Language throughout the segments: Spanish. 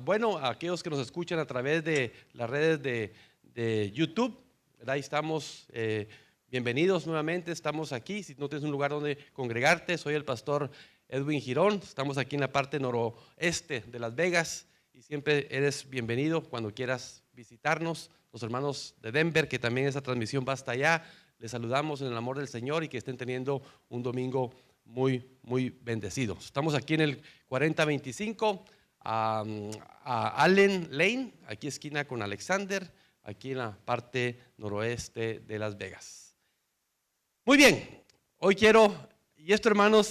Bueno, a aquellos que nos escuchan a través de las redes de YouTube, ¿verdad? Ahí estamos, bienvenidos nuevamente, estamos aquí. Si no tienes un lugar donde congregarte, soy el pastor Edwin Girón, estamos aquí en la parte noroeste de Las Vegas y siempre eres bienvenido cuando quieras visitarnos. Los hermanos de Denver, que también esa transmisión va hasta allá, les saludamos en el amor del Señor y que estén teniendo un domingo muy bendecido. Estamos aquí en el 4025 a Allen Lane, aquí esquina con Alexander, aquí en la parte noroeste de Las Vegas. Muy bien, hoy quiero, y esto hermanos,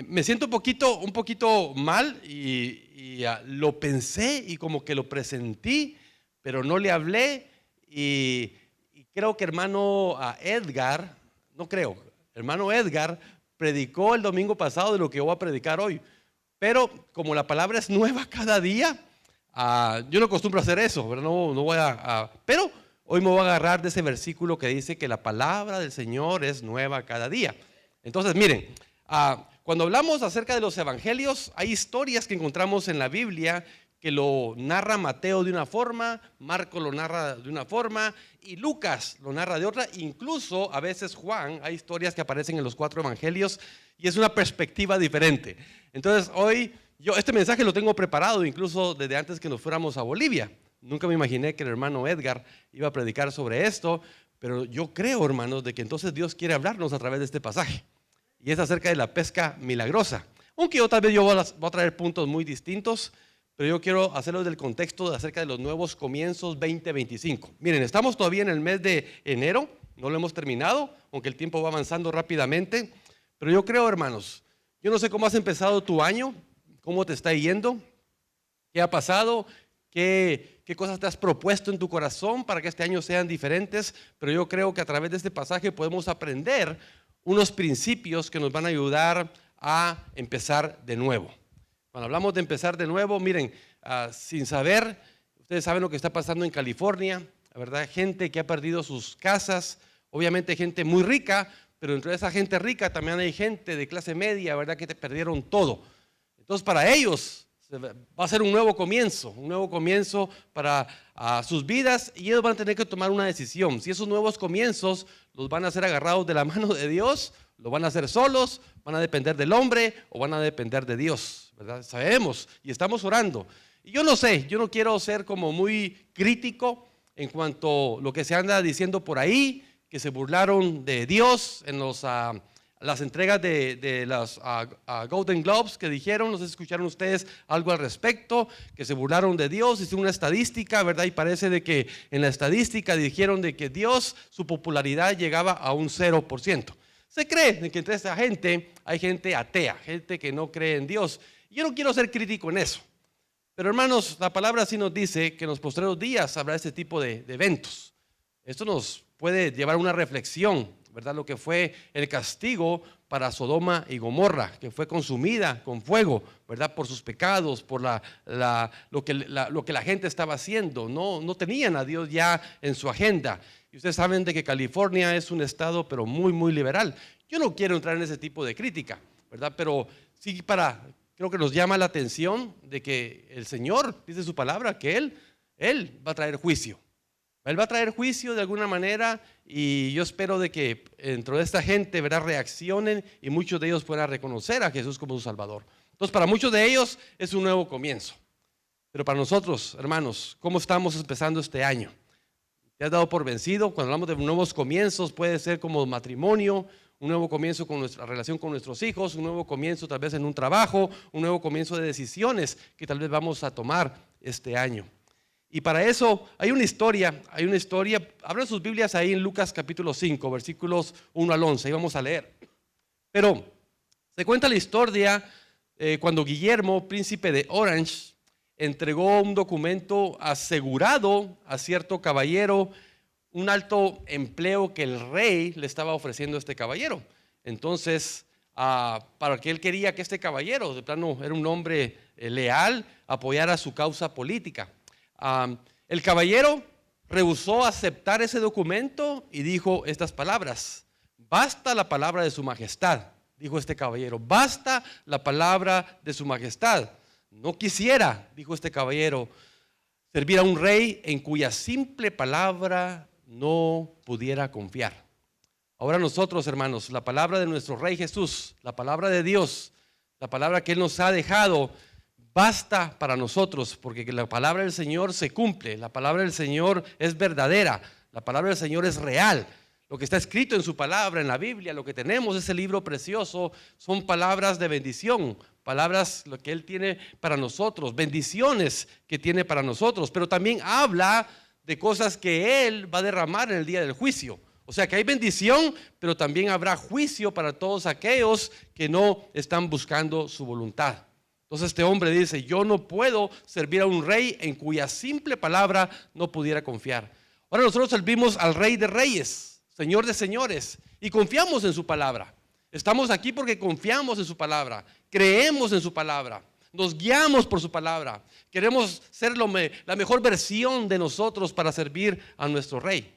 me siento un poquito mal y lo pensé y como que lo presentí, pero no le hablé y creo que hermano Edgar, hermano Edgar predicó el domingo pasado de lo que yo voy a predicar hoy, pero como la palabra es nueva cada día, yo no acostumbro a hacer eso, pero no voy pero hoy me voy a agarrar de ese versículo que dice que la palabra del Señor es nueva cada día. Entonces miren, cuando hablamos acerca de los evangelios, hay historias que encontramos en la Biblia que lo narra Mateo de una forma, Marco lo narra de una forma y Lucas lo narra de otra. Incluso a veces Juan, hay historias que aparecen en los 4 evangelios y es una perspectiva diferente. Entonces hoy yo este mensaje lo tengo preparado incluso desde antes que nos fuéramos a Bolivia. Nunca me imaginé que el hermano Edgar iba a predicar sobre esto, pero yo creo, hermanos, de que entonces Dios quiere hablarnos a través de este pasaje. Y es acerca de la pesca milagrosa. Aunque yo tal vez voy a traer puntos muy distintos, pero yo quiero hacerlo del contexto acerca de los nuevos comienzos 2025. Miren, estamos todavía en el mes de enero, no lo hemos terminado, aunque el tiempo va avanzando rápidamente. Pero yo creo, hermanos, yo no sé cómo has empezado tu año, cómo te está yendo, qué ha pasado, qué cosas te has propuesto en tu corazón para que este año sean diferentes. Pero yo creo que a través de este pasaje podemos aprender unos principios que nos van a ayudar a empezar de nuevo. Cuando hablamos de empezar de nuevo, miren, sin saber, ustedes saben lo que está pasando en California, ¿verdad? Gente que ha perdido sus casas, obviamente gente muy rica, pero dentro de esa gente rica también hay gente de clase media, ¿verdad? Que te perdieron todo. Entonces para ellos va a ser un nuevo comienzo para sus vidas y ellos van a tener que tomar una decisión. Si esos nuevos comienzos los van a hacer agarrados de la mano de Dios, lo van a hacer solos, van a depender del hombre o van a depender de Dios, ¿verdad? Sabemos y estamos orando. Y yo no sé, yo no quiero ser como muy crítico en cuanto a lo que se anda diciendo por ahí, que se burlaron de Dios en las entregas de las Golden Globes que dijeron, no sé si escucharon ustedes algo al respecto, que se burlaron de Dios, hicieron una estadística, ¿verdad? Y parece de que en la estadística dijeron de que Dios, su popularidad llegaba a un 0%. Se cree que entre esta gente hay gente atea, gente que no cree en Dios. Yo no quiero ser crítico en eso, pero hermanos, la palabra sí nos dice que en los postreros días habrá este tipo de eventos. Esto nos puede llevar a una reflexión, ¿verdad? Lo que fue el castigo para Sodoma y Gomorra, que fue consumida con fuego, ¿verdad? Por sus pecados, por lo que la gente estaba haciendo. No tenían a Dios ya en su agenda. Y ustedes saben de que California es un estado pero muy liberal. Yo no quiero entrar en ese tipo de crítica, ¿verdad? Pero sí creo que nos llama la atención de que el Señor dice su palabra que Él va a traer juicio. Él va a traer juicio de alguna manera y yo espero de que dentro de esta gente, ¿verdad?, reaccionen y muchos de ellos puedan reconocer a Jesús como su Salvador. Entonces para muchos de ellos es un nuevo comienzo. Pero para nosotros, hermanos, ¿cómo estamos empezando este año? ¿Te has dado por vencido? Cuando hablamos de nuevos comienzos puede ser como matrimonio, un nuevo comienzo con nuestra relación con nuestros hijos, un nuevo comienzo tal vez en un trabajo, un nuevo comienzo de decisiones que tal vez vamos a tomar este año. Y para eso hay una historia, abran sus Biblias ahí en Lucas capítulo 5, versículos 1 al 11, ahí vamos a leer. Pero se cuenta la historia cuando Guillermo, príncipe de Orange, entregó un documento asegurado a cierto caballero, un alto empleo que el rey le estaba ofreciendo a este caballero. Entonces, para que él quería que este caballero, de plano era un hombre leal, apoyara su causa política. El caballero rehusó aceptar ese documento y dijo estas palabras: basta la palabra de su majestad, dijo este caballero, basta la palabra de su majestad. no quisiera, dijo este caballero, servir a un rey en cuya simple palabra no pudiera confiar. Ahora nosotros, hermanos, la palabra de nuestro Rey Jesús, la palabra de Dios, la palabra que Él nos ha dejado, basta para nosotros, porque la palabra del Señor se cumple, la palabra del Señor es verdadera, la palabra del Señor es real. Lo que está escrito en su palabra, en la Biblia, lo que tenemos, ese libro precioso, son palabras de bendición, palabras lo que Él tiene para nosotros, bendiciones que tiene para nosotros, pero también habla de cosas que Él va a derramar en el día del juicio. O sea que hay bendición, pero también habrá juicio para todos aquellos que no están buscando su voluntad. Entonces este hombre dice, yo no puedo servir a un rey en cuya simple palabra no pudiera confiar. Ahora nosotros servimos al Rey de Reyes, Señor de Señores, y confiamos en su palabra. Estamos aquí porque confiamos en su palabra, creemos en su palabra, nos guiamos por su palabra. Queremos ser la mejor versión de nosotros para servir a nuestro Rey.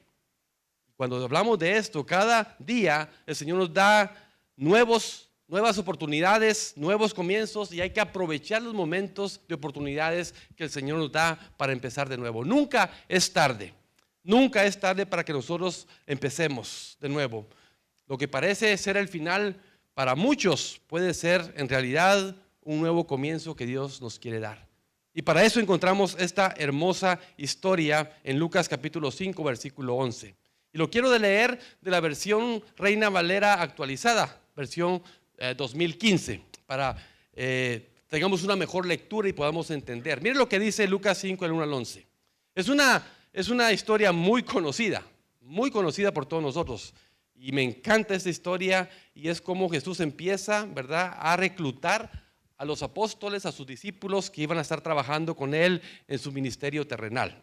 Cuando hablamos de esto, cada día el Señor nos da nuevas oportunidades, nuevos comienzos, y hay que aprovechar los momentos de oportunidades que el Señor nos da para empezar de nuevo. Nunca es tarde para que nosotros empecemos de nuevo. Lo que parece ser el final para muchos puede ser en realidad un nuevo comienzo que Dios nos quiere dar. Y para eso encontramos esta hermosa historia en Lucas capítulo 5, versículo 11. Y lo quiero leer de la versión Reina Valera actualizada, versión 2015, para tengamos una mejor lectura y podamos entender. Miren lo que dice Lucas 5, del 1 al 11. Es una historia muy conocida por todos nosotros. Y me encanta esta historia, y es como Jesús empieza, ¿verdad?, a reclutar a los apóstoles, a sus discípulos que iban a estar trabajando con Él en su ministerio terrenal.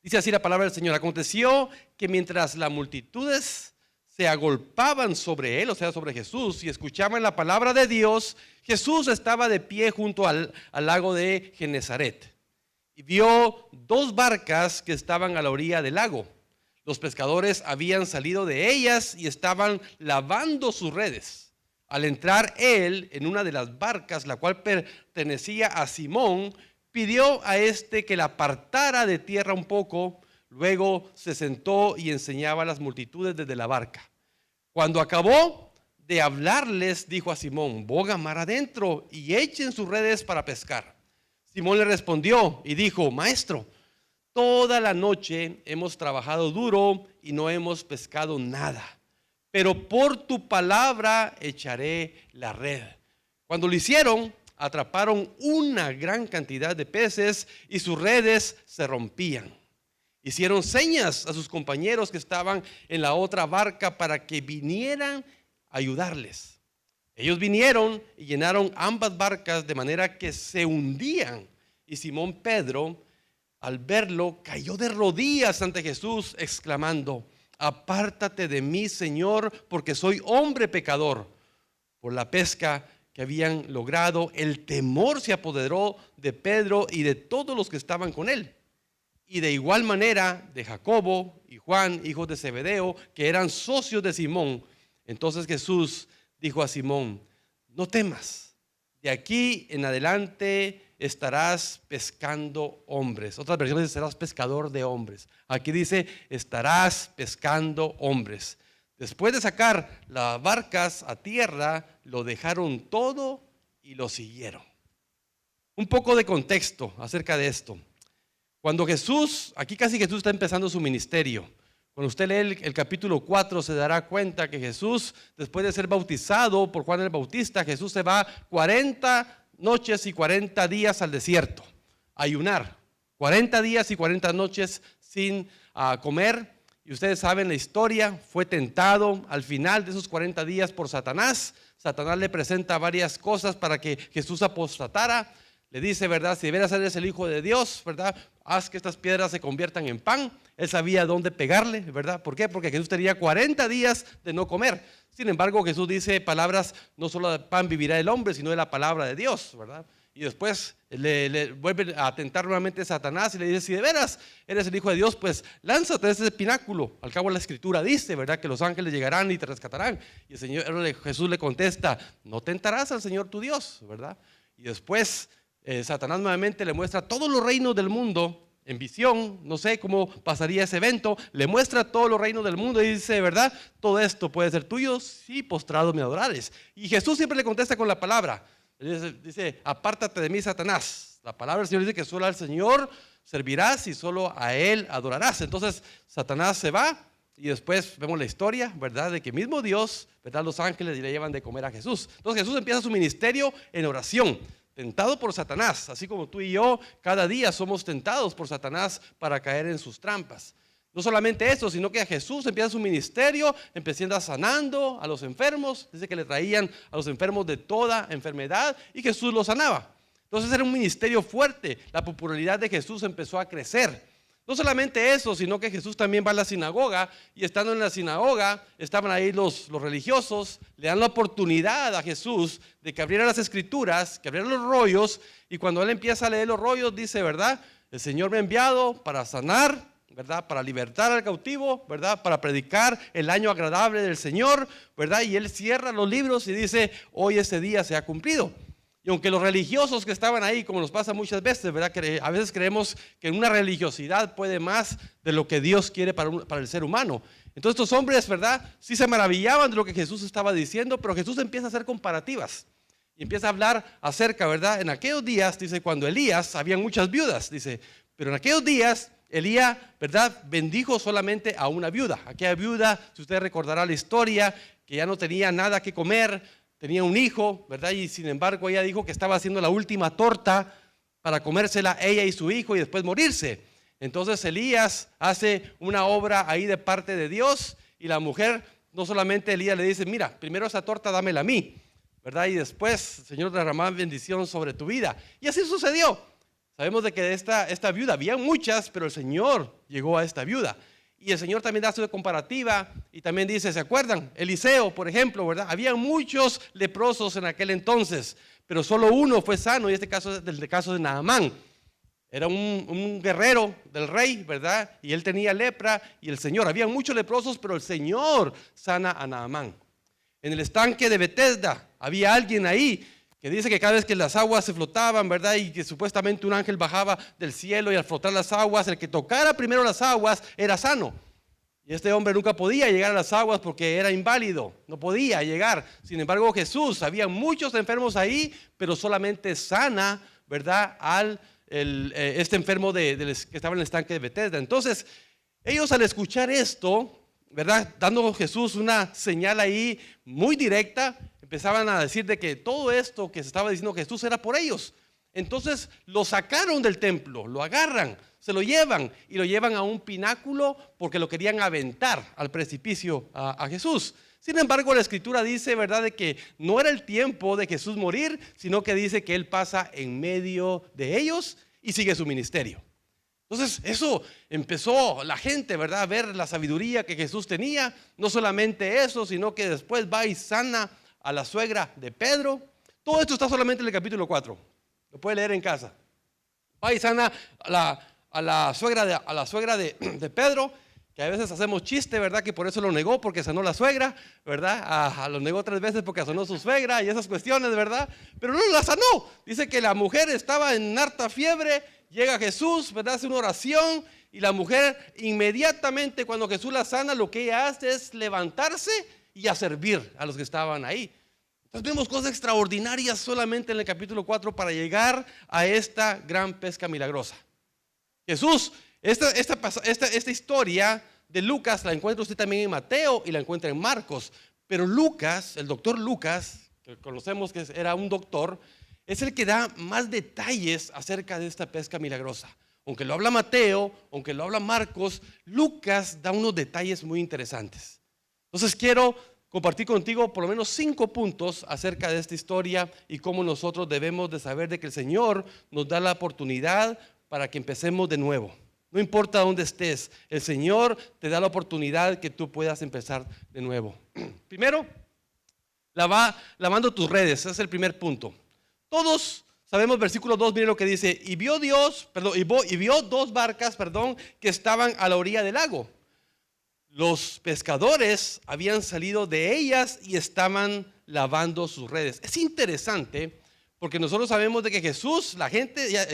Dice así la palabra del Señor: aconteció que mientras las multitudes se agolpaban sobre Él, o sea, sobre Jesús, y escuchaban la palabra de Dios, Jesús estaba de pie junto al lago de Genezaret. Y vio dos barcas que estaban a la orilla del lago. Los pescadores habían salido de ellas y estaban lavando sus redes. Al entrar él en una de las barcas, la cual pertenecía a Simón, pidió a este que la apartara de tierra un poco. Luego se sentó y enseñaba a las multitudes desde la barca. Cuando acabó de hablarles, dijo a Simón: boga mar adentro y echen sus redes para pescar. Simón le respondió y dijo: maestro, toda la noche hemos trabajado duro y no hemos pescado nada, pero por tu palabra echaré la red. Cuando lo hicieron, atraparon una gran cantidad de peces y sus redes se rompían. Hicieron señas a sus compañeros que estaban en la otra barca para que vinieran a ayudarles. Ellos vinieron y llenaron ambas barcas de manera que se hundían. Y Simón Pedro, al verlo, cayó de rodillas ante Jesús, exclamando: apártate de mí, Señor, porque soy hombre pecador. Por la pesca que habían logrado, el temor se apoderó de Pedro y de todos los que estaban con él. Y de igual manera de Jacobo y Juan, hijos de Zebedeo, que eran socios de Simón. Entonces Jesús dijo a Simón: no temas, de aquí en adelante estarás pescando hombres. Otras versiones dice: serás pescador de hombres. Aquí dice: estarás pescando hombres. Después de sacar las barcas a tierra, lo dejaron todo y lo siguieron. Un poco de contexto acerca de esto. Cuando Jesús, aquí casi Jesús está empezando su ministerio. Cuando usted lee el capítulo 4 se dará cuenta que Jesús, después de ser bautizado por Juan el Bautista, Jesús se va 40 noches y 40 días al desierto a ayunar. 40 días y 40 noches sin comer. Y ustedes saben la historia, fue tentado al final de esos 40 días por Satanás. Satanás le presenta varias cosas para que Jesús apostatara. Le dice, ¿verdad? Si de veras eres el Hijo de Dios, ¿verdad? Haz que estas piedras se conviertan en pan. Él sabía dónde pegarle, ¿verdad? ¿Por qué? Porque Jesús tenía 40 días de no comer. Sin embargo, Jesús dice palabras: no solo de pan vivirá el hombre, sino de la palabra de Dios, ¿verdad? Y después le vuelve a tentar nuevamente a Satanás y le dice: si de veras eres el Hijo de Dios, pues lánzate desde ese pináculo. Al cabo la Escritura dice, ¿verdad?, que los ángeles llegarán y te rescatarán. Y Jesús le contesta: no tentarás al Señor tu Dios, ¿verdad? Y después Satanás nuevamente le muestra todos los reinos del mundo en visión. No sé cómo pasaría ese evento. Le muestra todos los reinos del mundo y dice, ¿verdad? Todo esto puede ser tuyo si postrado me adorares. Y Jesús siempre le contesta con la palabra. Dice, apártate de mí, Satanás. La palabra del Señor dice que solo al Señor servirás y solo a Él adorarás. Entonces Satanás se va y después vemos la historia, ¿verdad? De que mismo Dios, ¿verdad? Los ángeles le llevan de comer a Jesús. Entonces Jesús empieza su ministerio en oración, tentado por Satanás, así como tú y yo cada día somos tentados por Satanás para caer en sus trampas. No solamente eso, sino que Jesús empieza su ministerio, empieza sanando a los enfermos. Dice que le traían a los enfermos de toda enfermedad y Jesús los sanaba. Entonces era un ministerio fuerte. La popularidad de Jesús empezó a crecer. No solamente eso, sino que Jesús también va a la sinagoga y estando en la sinagoga estaban ahí los religiosos, le dan la oportunidad a Jesús de que abriera las escrituras, que abriera los rollos, y cuando él empieza a leer los rollos dice, ¿verdad? El Señor me ha enviado para sanar, ¿verdad? Para libertar al cautivo, ¿verdad? Para predicar el año agradable del Señor, ¿verdad? Y él cierra los libros y dice, hoy ese día se ha cumplido. Y aunque los religiosos que estaban ahí, como nos pasa muchas veces, ¿verdad? Que a veces creemos que una religiosidad puede más de lo que Dios quiere para el ser humano. Entonces estos hombres, ¿verdad? Sí se maravillaban de lo que Jesús estaba diciendo, pero Jesús empieza a hacer comparativas. Y empieza a hablar acerca, ¿verdad? En aquellos días, dice, cuando Elías, habían muchas viudas, dice, pero en aquellos días Elías, ¿verdad? Bendijo solamente a una viuda. Aquella viuda, si usted recordará la historia, que ya no tenía nada que comer, tenía un hijo, ¿verdad? Y sin embargo ella dijo que estaba haciendo la última torta para comérsela ella y su hijo y después morirse. Entonces Elías hace una obra ahí de parte de Dios y la mujer, no solamente Elías le dice, mira, primero esa torta dámela a mí, ¿verdad? Y después, Señor, derramá bendición sobre tu vida. Y así sucedió. Sabemos de que esta viuda, había muchas, pero el Señor llegó a esta viuda. Y el Señor también da su comparativa y también dice, ¿se acuerdan? Eliseo, por ejemplo, ¿verdad? Había muchos leprosos en aquel entonces, pero solo uno fue sano, y este caso es el caso de Naamán. Era un guerrero del rey, ¿verdad? Y él tenía lepra y el Señor, había muchos leprosos, pero el Señor sana a Naamán. En el estanque de Betesda había alguien ahí que dice que cada vez que las aguas se flotaban, ¿verdad? Y que supuestamente un ángel bajaba del cielo y al flotar las aguas, el que tocara primero las aguas era sano. Y este hombre nunca podía llegar a las aguas porque era inválido, no podía llegar. Sin embargo, Jesús, había muchos enfermos ahí, pero solamente sana, ¿verdad? Este enfermo que estaba en el estanque de Betesda. Entonces, ellos al escuchar esto, ¿verdad? Dando Jesús una señal ahí muy directa, empezaban a decir de que todo esto que se estaba diciendo Jesús era por ellos. Entonces lo sacaron del templo, lo agarran, se lo llevan y lo llevan a un pináculo porque lo querían aventar al precipicio a Jesús. Sin embargo, la escritura dice, ¿verdad?, de que no era el tiempo de Jesús morir, sino que dice que Él pasa en medio de ellos y sigue su ministerio. Entonces eso empezó la gente, ¿verdad?, a ver la sabiduría que Jesús tenía. No solamente eso, sino que después va y sana a la suegra de Pedro. Todo esto está solamente en el capítulo 4. Lo puede leer en casa. Va y sana a la suegra de Pedro, que a veces hacemos chiste, ¿verdad? Que por eso lo negó, porque sanó la suegra, ¿verdad? Lo negó 3 veces porque sanó su suegra y esas cuestiones, ¿verdad? Pero no la sanó. Dice que la mujer estaba en harta fiebre, llega Jesús, ¿verdad? Hace una oración y la mujer inmediatamente cuando Jesús la sana, lo que ella hace es levantarse y a servir a los que estaban ahí. Entonces vemos cosas extraordinarias solamente en el capítulo 4 para llegar a esta gran pesca milagrosa. Jesús, esta historia de Lucas la encuentra usted también en Mateo y la encuentra en Marcos. Pero Lucas, el doctor Lucas, que conocemos que era un doctor, es el que da más detalles acerca de esta pesca milagrosa. Aunque lo habla Mateo, aunque lo habla Marcos, Lucas da unos detalles muy interesantes. Entonces quiero compartir contigo por lo menos 5 puntos acerca de esta historia y cómo nosotros debemos de saber de que el Señor nos da la oportunidad para que empecemos de nuevo. No importa dónde estés, el Señor te da la oportunidad que tú puedas empezar de nuevo. Primero, lavando tus redes, ese es el primer punto. Todos sabemos, versículo 2, mire lo que dice, y vio 2 barcas, que estaban a la orilla del lago. Los pescadores habían salido de ellas y estaban lavando sus redes. Es interesante Porque nosotros sabemos de que Jesús,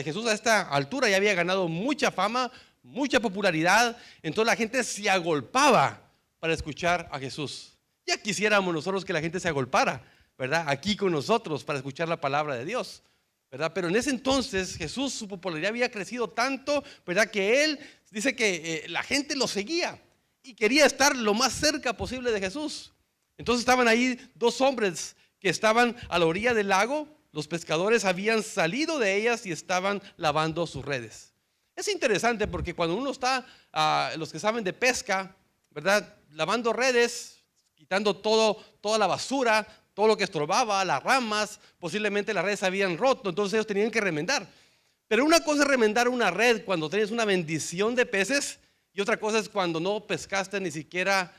Jesús a esta altura ya había ganado mucha fama, mucha popularidad. Entonces la gente se agolpaba para escuchar a Jesús. Ya quisiéramos nosotros que la gente se agolpara, ¿verdad? Aquí con nosotros para escuchar la palabra de Dios, ¿verdad? Pero en ese entonces Jesús, su popularidad había crecido tanto, ¿verdad? Que él dice que la gente lo seguía y quería estar lo más cerca posible de Jesús. Entonces estaban ahí dos hombres que estaban a la orilla del lago. Los pescadores habían salido de ellas y estaban lavando sus redes. Es interesante porque cuando uno está, los que saben de pesca, ¿verdad? Lavando redes, quitando toda la basura, todo lo que estorbaba, las ramas, posiblemente las redes se habían roto, entonces ellos tenían que remendar. Pero una cosa es remendar una red cuando tienes una bendición de peces y otra cosa es cuando no pescaste ni siquiera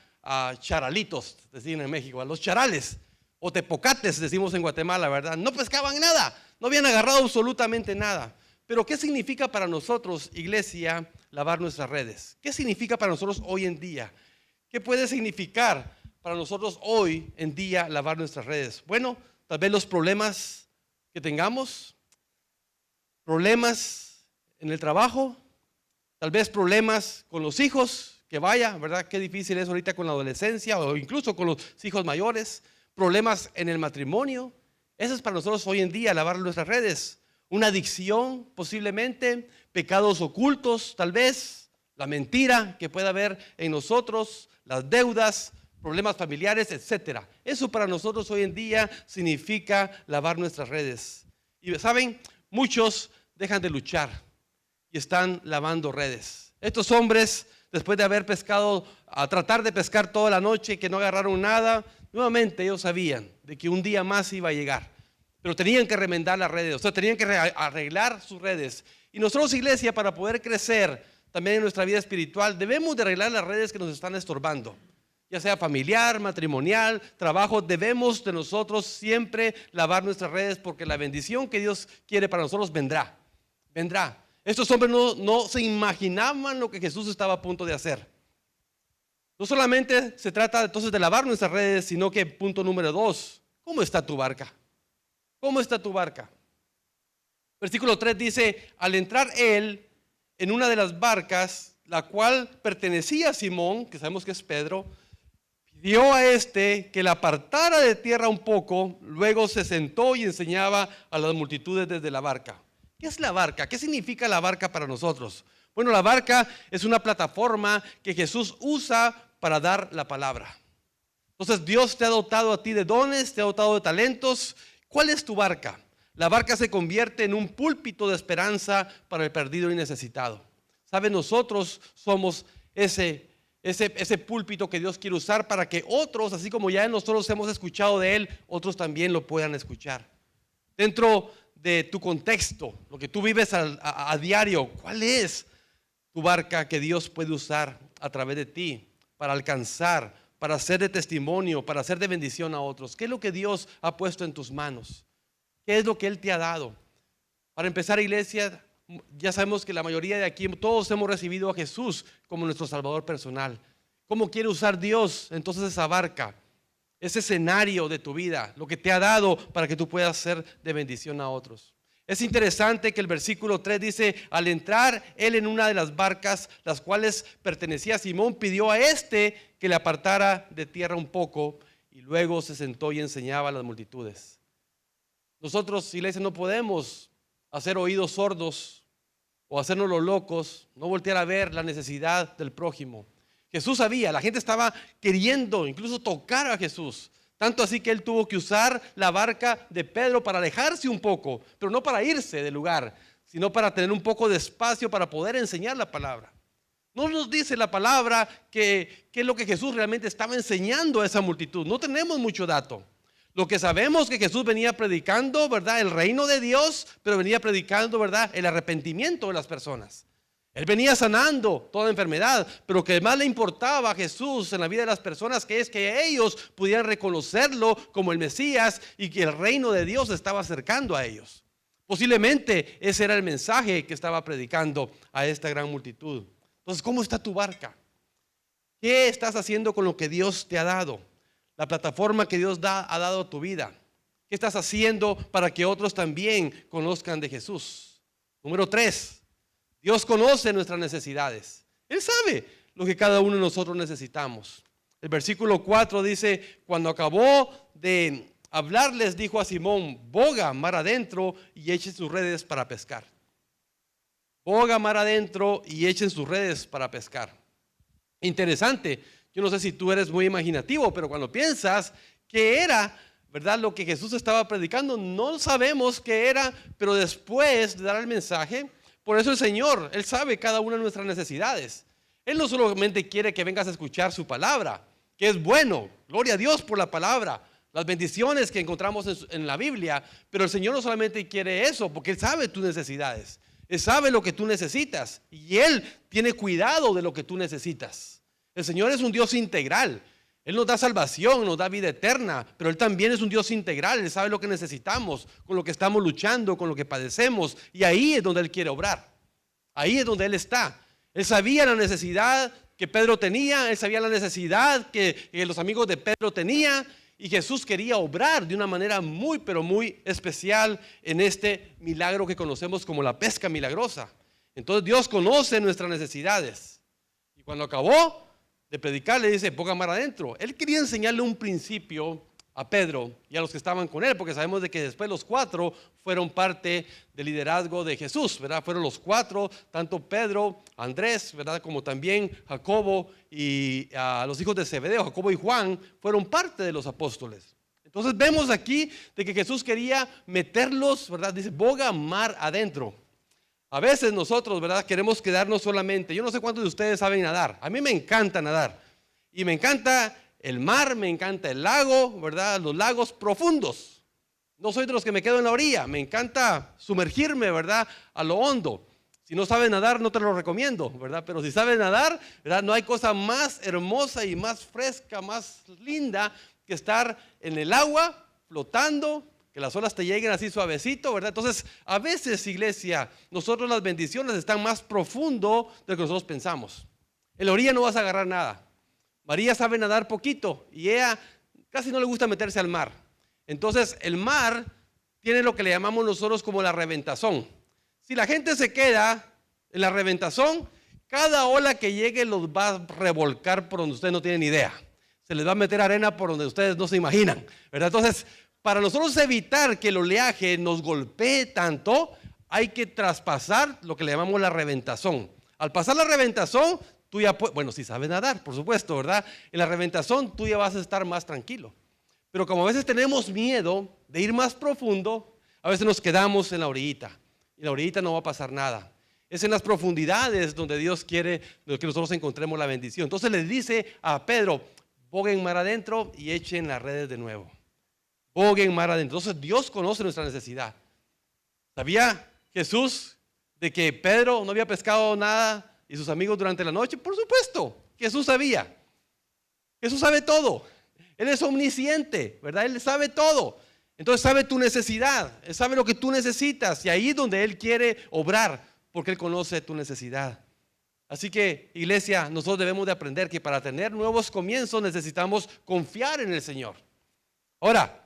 charalitos, decimos en México, a los charales. O tepocates, decimos en Guatemala, ¿verdad? No pescaban nada, no habían agarrado absolutamente nada. Pero ¿qué significa para nosotros, iglesia, lavar nuestras redes? ¿Qué significa para nosotros hoy en día? ¿Qué puede significar para nosotros hoy en día lavar nuestras redes? Bueno, tal vez los problemas que tengamos, problemas en el trabajo, tal vez problemas con los hijos, que vaya, ¿verdad? Qué difícil es ahorita con la adolescencia o incluso con los hijos mayores. Problemas en el matrimonio. Eso es para nosotros hoy en día, lavar nuestras redes. Una adicción posiblemente, pecados ocultos tal vez, la mentira que pueda haber en nosotros, las deudas, problemas familiares, etcétera. Eso para nosotros hoy en día significa lavar nuestras redes. Y saben, muchos dejan de luchar y están lavando redes. Estos hombres, después de haber pescado, a tratar de pescar toda la noche, que no agarraron nada, nuevamente ellos sabían de que un día más iba a llegar, pero tenían que remendar las redes, o sea, tenían que arreglar sus redes. Y nosotros, iglesia, para poder crecer también en nuestra vida espiritual, debemos de arreglar las redes que nos están estorbando, ya sea familiar, matrimonial, trabajo. Debemos de nosotros siempre lavar nuestras redes porque la bendición que Dios quiere para nosotros vendrá. Estos hombres no se imaginaban lo que Jesús estaba a punto de hacer. No solamente se trata entonces de lavar nuestras redes, sino que punto número 2, ¿cómo está tu barca? ¿Cómo está tu barca? Versículo 3 dice, al entrar él en una de las barcas, la cual pertenecía a Simón, que sabemos que es Pedro, pidió a este que la apartara de tierra un poco, luego se sentó y enseñaba a las multitudes desde la barca. ¿Qué es la barca? ¿Qué significa la barca para nosotros? Bueno, la barca es una plataforma que Jesús usa para dar la palabra. Entonces Dios te ha dotado a ti de dones, te ha dotado de talentos. ¿Cuál es tu barca? La barca se convierte en un púlpito de esperanza para el perdido y necesitado. ¿Sabe? Nosotros somos ese púlpito que Dios quiere usar para que otros, así como ya nosotros hemos escuchado de Él, otros también lo puedan escuchar. Dentro de tu contexto, lo que tú vives a diario, ¿cuál es tu barca que Dios puede usar a través de ti para alcanzar, para ser de testimonio, para ser de bendición a otros? ¿Qué es lo que Dios ha puesto en tus manos? ¿Qué es lo que Él te ha dado? Para empezar, iglesia, ya sabemos que la mayoría de aquí, todos hemos recibido a Jesús como nuestro Salvador personal. ¿Cómo quiere usar Dios entonces esa barca, ese escenario de tu vida, lo que te ha dado para que tú puedas ser de bendición a otros? Es interesante que el versículo 3 dice, al entrar él en una de las barcas, las cuales pertenecía a Simón, pidió a este que le apartara de tierra un poco y luego se sentó y enseñaba a las multitudes. Nosotros, iglesia, no podemos hacer oídos sordos o hacernos los locos, no voltear a ver la necesidad del prójimo. Jesús sabía, la gente estaba queriendo incluso tocar a Jesús. Tanto así que él tuvo que usar la barca de Pedro para alejarse un poco, pero no para irse del lugar, sino para tener un poco de espacio para poder enseñar la palabra. No nos dice la palabra qué es lo que Jesús realmente estaba enseñando a esa multitud. No tenemos mucho dato. Lo que sabemos que Jesús venía predicando, ¿verdad? El reino de Dios, pero venía predicando, ¿verdad? El arrepentimiento de las personas. Él venía sanando toda enfermedad, pero lo que más le importaba a Jesús en la vida de las personas es que ellos pudieran reconocerlo como el Mesías y que el reino de Dios estaba acercando a ellos. Posiblemente ese era el mensaje que estaba predicando a esta gran multitud. Entonces, ¿cómo está tu barca? ¿Qué estás haciendo con lo que Dios te ha dado? La plataforma que Dios ha dado a tu vida. ¿Qué estás haciendo para que otros también conozcan de Jesús? Número 3, Dios conoce nuestras necesidades. Él sabe lo que cada uno de nosotros necesitamos. El versículo 4 dice, cuando acabó de hablarles, dijo a Simón, boga mar adentro y echen sus redes para pescar. Boga mar adentro y echen sus redes para pescar. Interesante, yo no sé si tú eres muy imaginativo, pero cuando piensas que era, ¿verdad?, lo que Jesús estaba predicando, no sabemos qué era, pero después de dar el mensaje, por eso el Señor, Él sabe cada una de nuestras necesidades. Él no solamente quiere que vengas a escuchar su palabra, que es bueno, gloria a Dios por la palabra, las bendiciones que encontramos en la Biblia, pero el Señor no solamente quiere eso, porque Él sabe tus necesidades, Él sabe lo que tú necesitas y Él tiene cuidado de lo que tú necesitas. El Señor es un Dios integral, Él nos da salvación, nos da vida eterna, pero Él también es un Dios integral, Él sabe lo que necesitamos, con lo que estamos luchando, con lo que padecemos, y ahí es donde Él quiere obrar, ahí es donde Él está. Él sabía la necesidad que Pedro tenía, Él sabía la necesidad que los amigos de Pedro tenían, y Jesús quería obrar de una manera muy, pero muy especial en este milagro que conocemos como la pesca milagrosa. Entonces Dios conoce nuestras necesidades. Y cuando acabó de predicar, le dice, ponga mar adentro. Él quería enseñarle un principio a Pedro y a los que estaban con él, porque sabemos de que después los 4 fueron parte del liderazgo de Jesús, ¿verdad? Fueron los 4, tanto Pedro, Andrés, ¿verdad?, como también Jacobo y los hijos de Zebedeo, Jacobo y Juan, fueron parte de los apóstoles. Entonces vemos aquí de que Jesús quería meterlos, ¿verdad? Dice, boga mar adentro. A veces nosotros, ¿verdad?, queremos quedarnos solamente. Yo no sé cuántos de ustedes saben nadar. A mí me encanta nadar. Y me encanta el mar, me encanta el lago, ¿verdad? Los lagos profundos. No soy de los que me quedo en la orilla. Me encanta sumergirme, ¿verdad?, a lo hondo. Si no sabes nadar, no te lo recomiendo, ¿verdad? Pero si sabes nadar, ¿verdad?, no hay cosa más hermosa y más fresca, más linda que estar en el agua flotando, que las olas te lleguen así suavecito, ¿verdad? Entonces, a veces, iglesia, nosotros las bendiciones están más profundo de lo que nosotros pensamos. En la orilla no vas a agarrar nada. María sabe nadar poquito y ella casi no le gusta meterse al mar. Entonces, el mar tiene lo que le llamamos nosotros como la reventazón. Si la gente se queda en la reventazón, cada ola que llegue los va a revolcar por donde ustedes no tienen idea. Se les va a meter arena por donde ustedes no se imaginan, ¿verdad? Entonces, para nosotros evitar que el oleaje nos golpee tanto, hay que traspasar lo que le llamamos la reventazón. Al pasar la reventazón, tú ya puedes, bueno, si sabes nadar, por supuesto, ¿verdad? En la reventazón tú ya vas a estar más tranquilo. Pero como a veces tenemos miedo de ir más profundo, a veces nos quedamos en la orillita. Y en la orillita no va a pasar nada. Es en las profundidades donde Dios quiere que nosotros encontremos la bendición. Entonces le dice a Pedro, boguen mar adentro y echen las redes de nuevo. Boguen mar adentro. Entonces Dios conoce nuestra necesidad. ¿Sabía Jesús de que Pedro no había pescado nada y sus amigos durante la noche? Por supuesto, Jesús sabía. Jesús sabe todo. Él es omnisciente, ¿verdad? Él sabe todo. Entonces sabe tu necesidad. Él sabe lo que tú necesitas. Y ahí es donde Él quiere obrar, porque Él conoce tu necesidad. Así que, iglesia, nosotros debemos de aprender que para tener nuevos comienzos necesitamos confiar en el Señor. Ahora,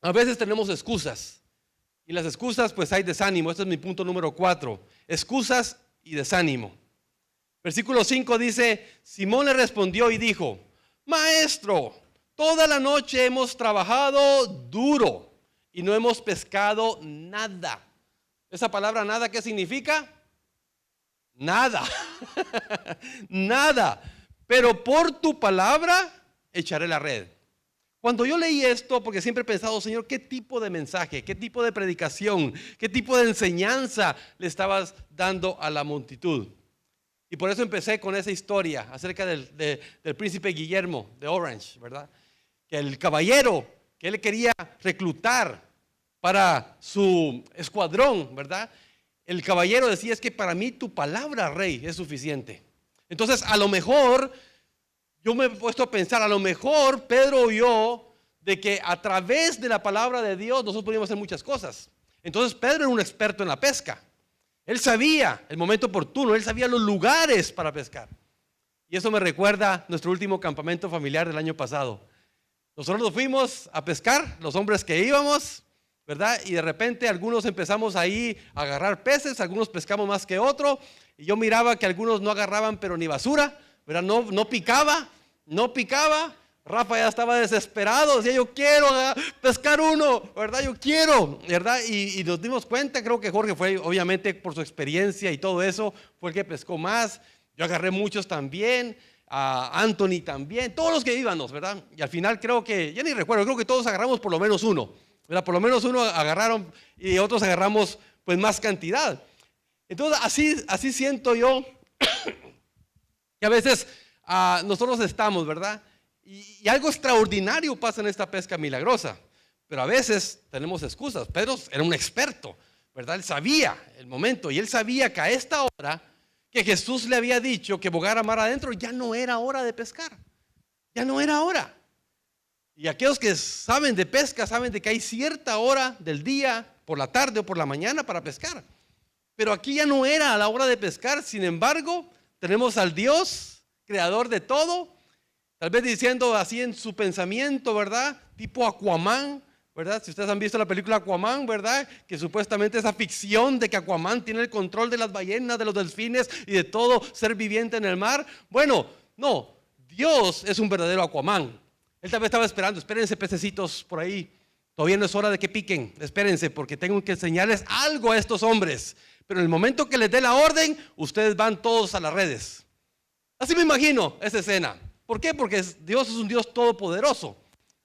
a veces tenemos excusas. Y las excusas, pues hay desánimo. Este es mi punto número 4. Excusas y desánimo. Versículo 5 dice, Simón le respondió y dijo, Maestro, toda la noche hemos trabajado duro y no hemos pescado nada. Esa palabra nada, ¿qué significa? Nada. Nada. Pero por tu palabra echaré la red. Cuando yo leí esto, porque siempre he pensado, Señor, ¿qué tipo de mensaje, qué tipo de predicación, qué tipo de enseñanza le estabas dando a la multitud? Y por eso empecé con esa historia acerca del príncipe Guillermo de Orange, ¿verdad? Que el caballero que él quería reclutar para su escuadrón, ¿verdad? El caballero decía, es que para mí tu palabra, rey, es suficiente. Entonces, a lo mejor, yo me he puesto a pensar, a lo mejor Pedro oyó de que a través de la palabra de Dios nosotros podíamos hacer muchas cosas. Entonces, Pedro era un experto en la pesca. Él sabía el momento oportuno, él sabía los lugares para pescar. Y eso me recuerda nuestro último campamento familiar del año pasado. Nosotros nos fuimos a pescar, los hombres que íbamos, ¿verdad? Y de repente algunos empezamos ahí a agarrar peces, algunos pescamos más que otro, y yo miraba que algunos no agarraban pero ni basura, ¿verdad? No picaba. Rafa ya estaba desesperado, decía yo quiero pescar uno, ¿verdad? Yo quiero, ¿verdad? Y nos dimos cuenta, creo que Jorge fue, obviamente por su experiencia y todo eso, fue el que pescó más. Yo agarré muchos también, a Anthony también, todos los que íbamos, ¿verdad? Y al final creo que, ya ni recuerdo, creo que todos agarramos por lo menos uno, ¿verdad? Por lo menos uno agarraron y otros agarramos pues más cantidad. Entonces así siento yo que a veces nosotros estamos, ¿verdad? Y algo extraordinario pasa en esta pesca milagrosa, pero a veces tenemos excusas. Pedro era un experto, ¿verdad? Él sabía el momento y él sabía que a esta hora que Jesús le había dicho que bogara mar adentro, ya no era hora de pescar, ya no era hora. Y aquellos que saben de pesca saben de que hay cierta hora del día, por la tarde o por la mañana para pescar. Pero aquí ya no era la hora de pescar. Sin embargo, tenemos al Dios, creador de todo, tal vez diciendo así en su pensamiento, ¿verdad? Tipo Aquaman, ¿verdad? Si ustedes han visto la película Aquaman, ¿verdad? Que supuestamente esa ficción de que Aquaman tiene el control de las ballenas, de los delfines y de todo ser viviente en el mar. Bueno, no, Dios es un verdadero Aquaman. Él tal vez estaba esperando, espérense pececitos por ahí, todavía no es hora de que piquen, espérense porque tengo que enseñarles algo a estos hombres. Pero en el momento que les dé la orden, ustedes van todos a las redes. Así me imagino esa escena. ¿Por qué? Porque Dios es un Dios todopoderoso,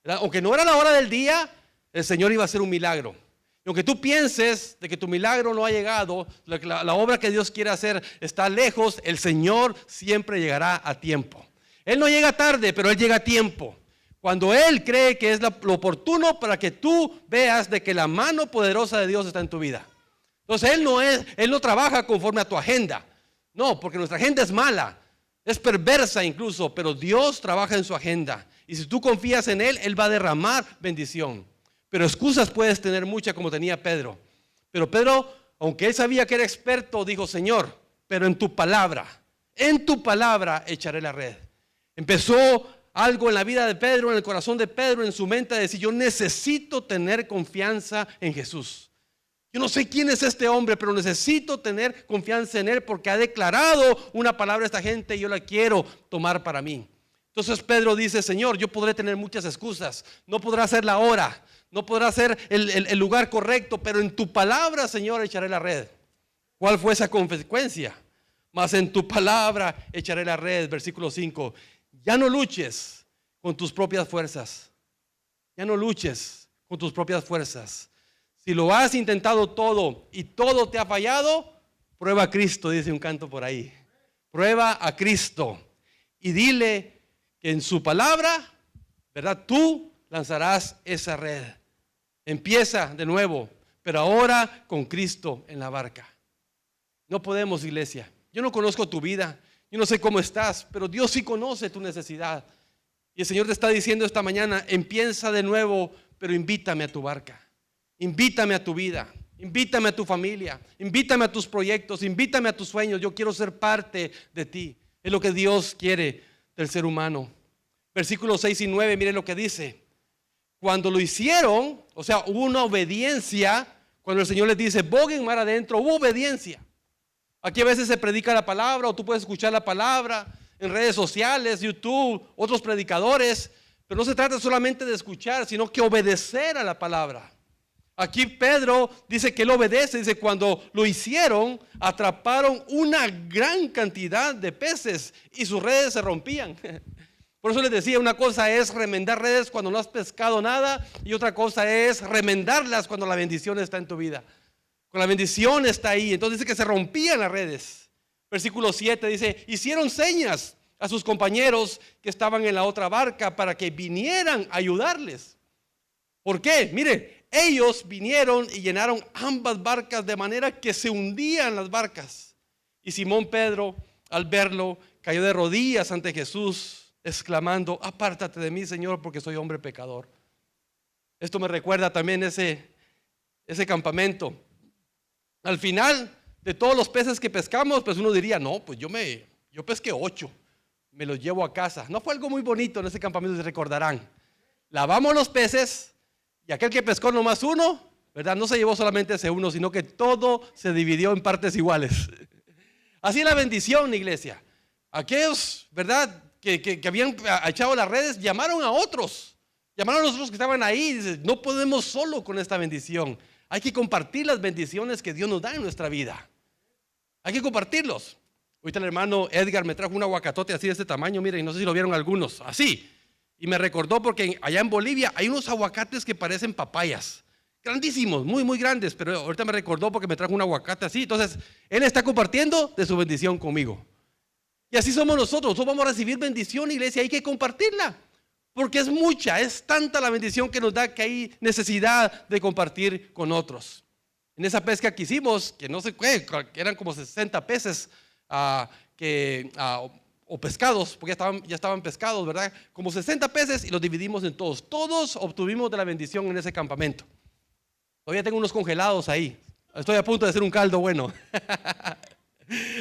¿verdad? Aunque no era la hora del día, el Señor iba a hacer un milagro. Y aunque tú pienses de que tu milagro no ha llegado, la obra que Dios quiere hacer está lejos, el Señor siempre llegará a tiempo. Él no llega tarde, pero Él llega a tiempo. Cuando Él cree que es lo oportuno para que tú veas de que la mano poderosa de Dios está en tu vida. Entonces Él no trabaja conforme a tu agenda. No, porque nuestra agenda es mala. Es perversa incluso, pero Dios trabaja en su agenda. Y si tú confías en Él, Él va a derramar bendición. Pero excusas puedes tener muchas como tenía Pedro. Pero Pedro, aunque él sabía que era experto, dijo, Señor, pero en tu palabra echaré la red. Empezó algo en la vida de Pedro, en el corazón de Pedro, en su mente, de decir, yo necesito tener confianza en Jesús. Yo no sé quién es este hombre, pero necesito tener confianza en él porque ha declarado una palabra a esta gente y yo la quiero tomar para mí. Entonces Pedro dice, Señor, yo podré tener muchas excusas, no podrá ser la hora, no podrá ser el lugar correcto, pero en tu palabra, Señor, echaré la red. ¿Cuál fue esa consecuencia? Mas en tu palabra echaré la red, versículo 5. Ya no luches con tus propias fuerzas. Ya no luches con tus propias fuerzas. Si lo has intentado todo y todo te ha fallado, prueba a Cristo, dice un canto por ahí. Prueba a Cristo y dile que en su palabra, ¿verdad? Tú lanzarás esa red. Empieza de nuevo, pero ahora con Cristo en la barca. No podemos, iglesia. Yo no conozco tu vida, yo no sé cómo estás, pero Dios sí conoce tu necesidad. Y el Señor te está diciendo esta mañana, empieza de nuevo, pero invítame a tu barca. Invítame a tu vida, invítame a tu familia, invítame a tus proyectos, invítame a tus sueños. Yo quiero ser parte de ti. Es lo que Dios quiere del ser humano. Versículos 6 y 9, miren lo que dice. Cuando lo hicieron, o sea, hubo una obediencia. Cuando el Señor les dice, boguen mar adentro, hubo obediencia. Aquí a veces se predica la palabra o tú puedes escuchar la palabra en redes sociales, YouTube, otros predicadores. Pero no se trata solamente de escuchar, sino que obedecer a la palabra. Aquí Pedro dice que él obedece, dice cuando lo hicieron, atraparon una gran cantidad de peces y sus redes se rompían. Por eso les decía, una cosa es remendar redes cuando no has pescado nada y otra cosa es remendarlas cuando la bendición está en tu vida. Cuando la bendición está ahí, entonces dice que se rompían las redes. Versículo 7 dice, hicieron señas a sus compañeros que estaban en la otra barca para que vinieran a ayudarles. ¿Por qué? Mire, ellos vinieron y llenaron ambas barcas de manera que se hundían las barcas. Y Simón Pedro, al verlo, cayó de rodillas ante Jesús, exclamando, apártate de mí, Señor, porque soy hombre pecador. Esto me recuerda también ese campamento. Al final de todos los peces que pescamos, pues uno diría, no, pues yo pesqué 8, me los llevo a casa. No fue algo muy bonito en ese campamento, se recordarán. lavamos los peces y aquel que pescó nomás uno, ¿verdad? No se llevó solamente ese uno, sino que todo se dividió en partes iguales. Así es la bendición, iglesia. Aquellos, ¿verdad?, que habían echado las redes, llamaron a otros. Llamaron a los otros que estaban ahí y dicen, no podemos solo con esta bendición. Hay que compartir las bendiciones que Dios nos da en nuestra vida. Hay que compartirlos. Ahorita el hermano Edgar me trajo un aguacatote así de este tamaño, miren, no sé si lo vieron algunos, así. Y me recordó porque allá en Bolivia hay unos aguacates que parecen papayas. Grandísimos, muy, muy grandes, pero ahorita me recordó porque me trajo un aguacate así. Entonces, él está compartiendo de su bendición conmigo. Y así somos nosotros vamos a recibir bendición, iglesia, hay que compartirla. Porque es mucha, es tanta la bendición que nos da que hay necesidad de compartir con otros. En esa pesca que hicimos, que no sé qué, que eran como 60 peces o pescados, porque ya estaban pescados, ¿verdad? Como 60 peces y los dividimos en todos. Todos obtuvimos de la bendición en ese campamento. Todavía tengo unos congelados ahí. Estoy a punto de hacer un caldo bueno.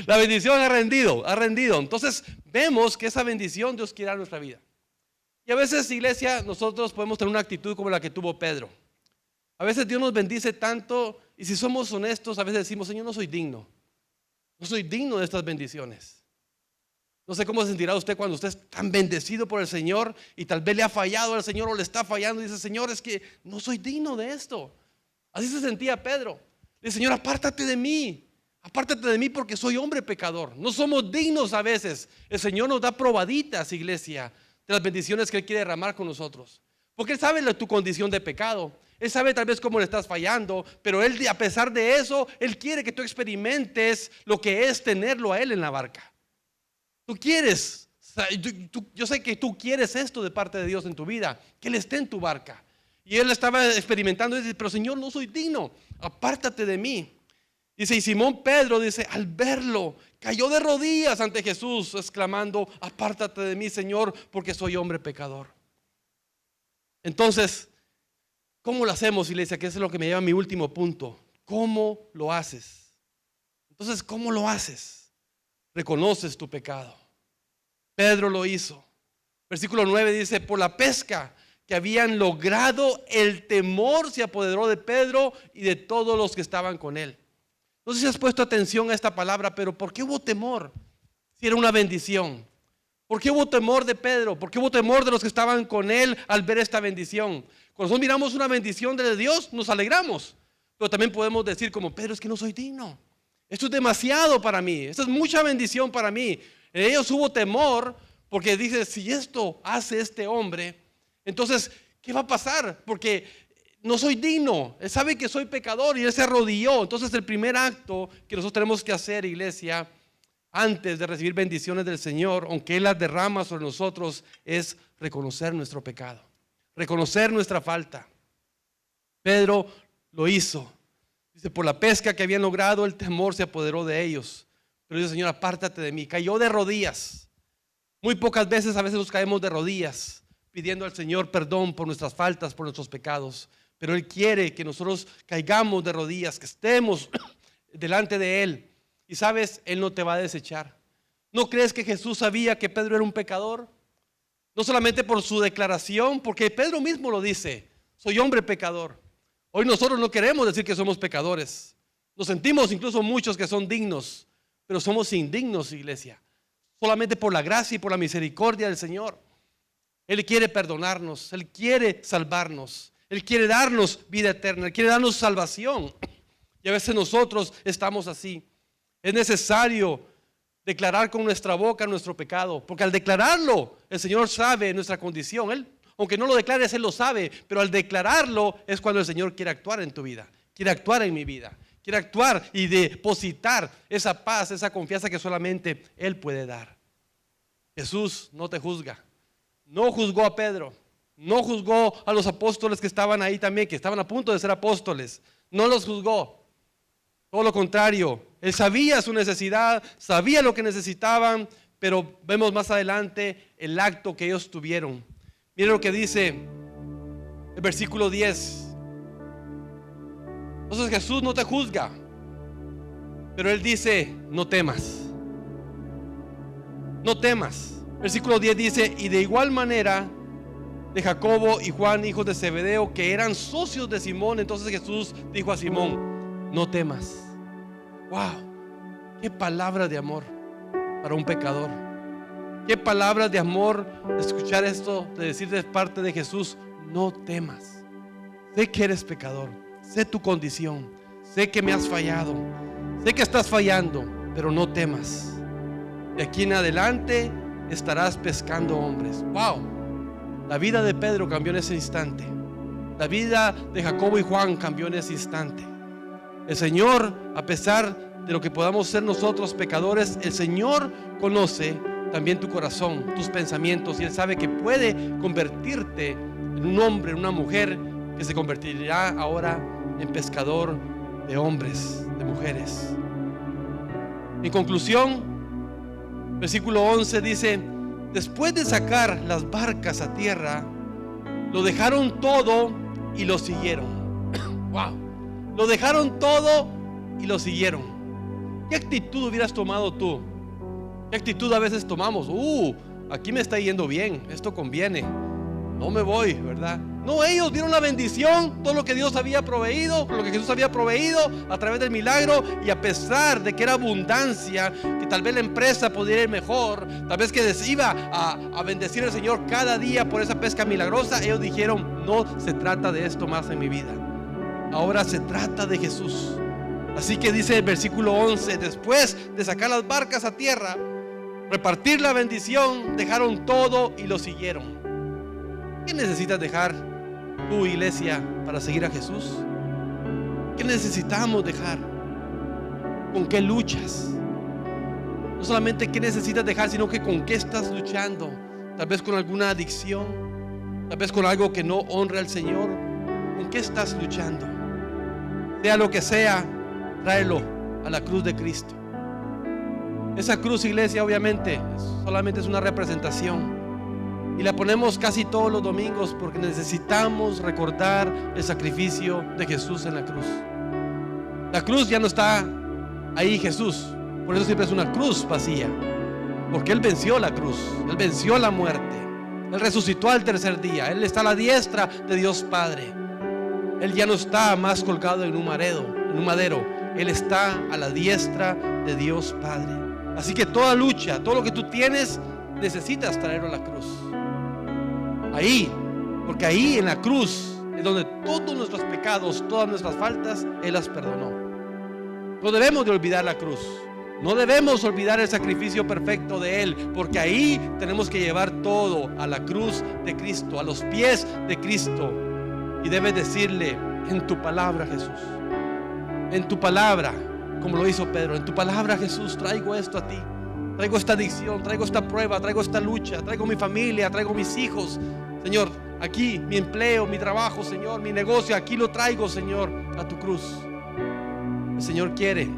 La bendición ha rendido. Entonces vemos que esa bendición Dios quiere dar en nuestra vida. Y a veces, iglesia, nosotros podemos tener una actitud como la que tuvo Pedro. A veces Dios nos bendice tanto y si somos honestos, a veces decimos, Señor, no soy digno. No soy digno de estas bendiciones. No sé cómo se sentirá usted cuando usted es tan bendecido por el Señor y tal vez le ha fallado al Señor o le está fallando y dice, Señor, es que no soy digno de esto. Así se sentía Pedro. Dice, Señor, apártate de mí porque soy hombre pecador. No somos dignos a veces. El Señor nos da probaditas, iglesia, de las bendiciones que Él quiere derramar con nosotros. Porque Él sabe tu condición de pecado. Él sabe tal vez cómo le estás fallando, pero Él, a pesar de eso, Él quiere que tú experimentes lo que es tenerlo a Él en la barca. Tú quieres, yo sé que tú quieres esto de parte de Dios en tu vida, que Él esté en tu barca. Y Él estaba experimentando y dice, pero Señor, no soy digno, apártate de mí. Dice, y Simón Pedro dice, al verlo, cayó de rodillas ante Jesús, exclamando, apártate de mí, Señor, porque soy hombre pecador. Entonces, ¿cómo lo hacemos, iglesia? Que eso es lo que me lleva a mi último punto. ¿Cómo lo haces? Entonces, ¿cómo lo haces? Reconoces tu pecado. Pedro lo hizo. Versículo 9 dice, por la pesca que habían logrado, el temor se apoderó de Pedro y de todos los que estaban con él. No sé si has puesto atención a esta palabra, pero ¿por qué hubo temor? Si era una bendición. ¿Por qué hubo temor de Pedro? ¿Por qué hubo temor de los que estaban con él al ver esta bendición? Cuando nosotros miramos una bendición de Dios, nos alegramos. Pero también podemos decir como Pedro, es que no soy digno. Esto es demasiado para mí. Esto es mucha bendición para mí. En ellos hubo temor porque dice, si esto hace este hombre, entonces, ¿qué va a pasar? Porque no soy digno. Él sabe que soy pecador y él se arrodilló. Entonces, el primer acto que nosotros tenemos que hacer, iglesia, antes de recibir bendiciones del Señor, aunque Él las derrama sobre nosotros, es reconocer nuestro pecado, reconocer nuestra falta. Pedro lo hizo. Dice, por la pesca que habían logrado, el temor se apoderó de ellos. Pero dice, Señor, apártate de mí. Cayó de rodillas. Muy pocas veces, a veces nos caemos de rodillas, pidiendo al Señor perdón por nuestras faltas, por nuestros pecados. Pero Él quiere que nosotros caigamos de rodillas, que estemos delante de Él. Y sabes, Él no te va a desechar. ¿No crees que Jesús sabía que Pedro era un pecador? No solamente por su declaración, porque Pedro mismo lo dice, soy hombre pecador. Hoy nosotros no queremos decir que somos pecadores. Nos sentimos incluso muchos que son dignos, pero somos indignos, iglesia. Solamente por la gracia y por la misericordia del Señor. Él quiere perdonarnos, Él quiere salvarnos, Él quiere darnos vida eterna, Él quiere darnos salvación. Y a veces nosotros estamos así. Es necesario declarar con nuestra boca nuestro pecado, porque al declararlo, el Señor sabe nuestra condición. Él, aunque no lo declares, Él lo sabe, pero al declararlo es cuando el Señor quiere actuar en tu vida, quiere actuar en mi vida, quiere actuar y depositar esa paz, esa confianza que solamente Él puede dar. Jesús no te juzga, no juzgó a Pedro, no juzgó a los apóstoles que estaban ahí también, que estaban a punto de ser apóstoles, no los juzgó. Todo lo contrario, Él sabía su necesidad, sabía lo que necesitaban, pero vemos más adelante el acto que ellos tuvieron. Miren lo que dice el versículo 10. Entonces Jesús no te juzga, pero Él dice, no temas. No temas. Versículo 10 dice, y de igual manera de Jacobo y Juan, hijos de Zebedeo, que eran socios de Simón. Entonces Jesús dijo a Simón: no temas. Wow, qué palabra de amor para un pecador. Qué palabras de amor escuchar esto, de decir de parte de Jesús: no temas. Sé que eres pecador, sé tu condición, sé que me has fallado, sé que estás fallando, pero no temas. De aquí en adelante estarás pescando hombres. Wow, la vida de Pedro cambió en ese instante. La vida de Jacobo y Juan cambió en ese instante. El Señor, a pesar de lo que podamos ser nosotros pecadores, el Señor conoce también tu corazón, tus pensamientos, y Él sabe que puede convertirte en un hombre, en una mujer que se convertirá ahora en pescador de hombres, de mujeres. En conclusión, versículo 11 dice: después de sacar las barcas a tierra, lo dejaron todo y lo siguieron. Wow, lo dejaron todo y lo siguieron. ¿Qué actitud hubieras tomado tú? ¿Qué actitud a veces tomamos? Aquí me está yendo bien, esto conviene, no me voy, ¿verdad? No, ellos vieron la bendición, todo lo que Dios había proveído, lo que Jesús había proveído a través del milagro, y a pesar de que era abundancia, que tal vez la empresa pudiera ir mejor, tal vez que les iba a bendecir el Señor cada día por esa pesca milagrosa, ellos dijeron: no se trata de esto más en mi vida, ahora se trata de Jesús. Así que dice el versículo 11: después de sacar las barcas a tierra, repartir la bendición, dejaron todo y lo siguieron. ¿Qué necesitas dejar tu iglesia para seguir a Jesús? ¿Qué necesitamos dejar? ¿Con qué luchas? No solamente qué necesitas dejar, sino que con qué estás luchando. Tal vez con alguna adicción, tal vez con algo que no honra al Señor. ¿Con qué estás luchando? Sea lo que sea, tráelo a la cruz de Cristo. Esa cruz, iglesia, obviamente solamente es una representación, y la ponemos casi todos los domingos porque necesitamos recordar el sacrificio de Jesús en la cruz. La cruz ya no está ahí Jesús, por eso siempre es una cruz vacía, porque Él venció la cruz, Él venció la muerte, Él resucitó al tercer día, Él está a la diestra de Dios Padre. Él ya no está más colgado en un madero, Él está a la diestra de Dios Padre. Así que toda lucha, todo lo que tú tienes, necesitas traerlo a la cruz. Ahí, porque ahí en la cruz es donde todos nuestros pecados, todas nuestras faltas, Él las perdonó. No debemos de olvidar la cruz. No debemos olvidar el sacrificio perfecto de Él, porque ahí tenemos que llevar todo a la cruz de Cristo, a los pies de Cristo. Y debes decirle: en tu palabra, Jesús, en tu palabra, como lo hizo Pedro, en tu palabra, Jesús, traigo esto a ti. Traigo esta adicción, traigo esta prueba, traigo esta lucha, traigo mi familia, traigo mis hijos. Señor, aquí mi empleo, mi trabajo, Señor, mi negocio, aquí lo traigo, Señor, a tu cruz. El Señor quiere